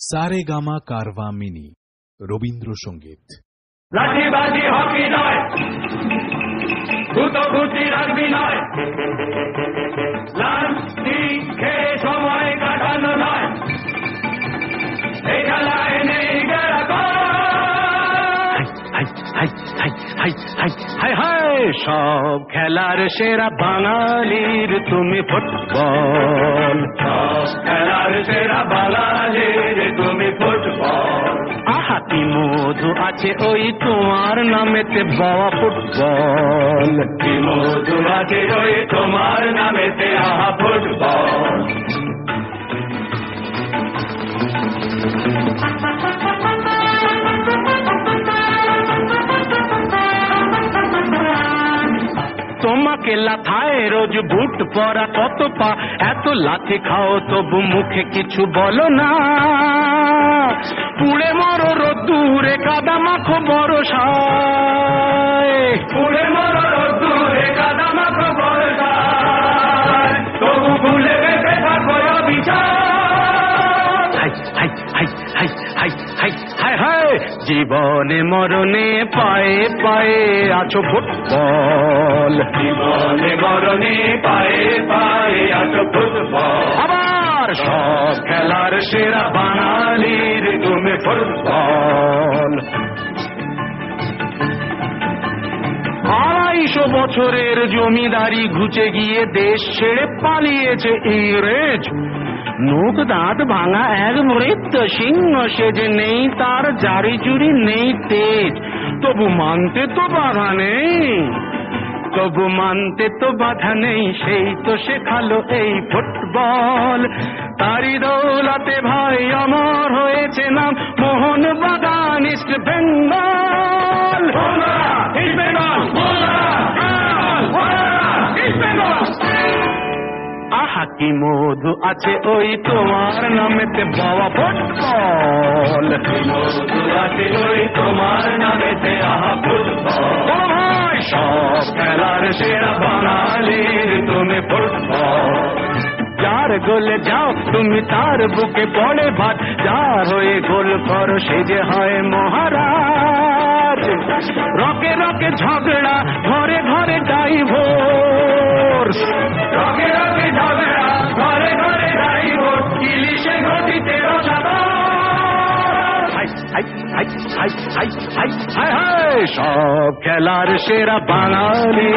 Saregama Carvaan mini Rabindrasangeet. লাঠিবাজি hockey নয়, গুতগুতি রাখবি নয়, লাঠি খেয়ে সময় কাটানো নয়, এই খেলায় নেই সব খেলার সেরা বাঙালির তুমি ফুটবল, সব খেলার সেরা বাঙালির তুমি ফুটবল। আহা কি মধু আছে ওই তোমার নামেতে বাবা ফুটবল, কি মধু আছে ওই তোমার নামেতে আহা ফুটবল। তোমাকে লাথায় রোজ বুট পরা কত পা, এত লাথি খাও তবু মুখে কিছু বলো না, পুড়ে মরো রোদ্দুরে কাদা মাখো বরসায়, পুড়ে মরো রোদ্দুরে কাদা মাখো বরসায়, তবু ভুলে বেঁচে থাকো অবিচার। জীবনে মরণে পায়ে পায়ে আছো ফুটবল, জীবনে মরণে পায়ে পায়ে আছো ফুটবল। আবার সব খেলার সেরা বাঙালির তুমি ফুটবল। 250 বছরের জমিদারি ঘুচে গিয়ে দেশ ছেড়ে পালিয়েছে ইংরেজ, মুখ দাঁত ভাঙা এক মৃত্যু সিংহ সেজে, নেই তার জারি জুড়ি নেই তেজ, তবু মানতে তো বাধা নেই, তবু মানতে তো বাধা নেই, সেই তো শেখালো এই ফুটবল। তারি দৌলতে ভাই অমর হয়েছে নাম মোহনবাগান ইস্ট বেঙ্গল। আহা কি মধু আছে ওই তোমার নামেতে বাবা ফুটবল, মধু আছে ওই তোমার নামেতে আহা ফুটবল। সব খেলার সেরা বাঙালির তুমি ফুটবল। যার গোলে যাও তুমি তার বুকে পড়ে ভাত, যার হয়ে গোল করো সে যে হয় মহারাজ, রকে রকে ঝগড়া ঘরে ঘরে ডাইভোর্স, রকে রকে ঝগড়া ঘরে ঘরে ডাইভোর্স, ইলিশে ঘটিতে সব খেলার সেরা বাঙালি।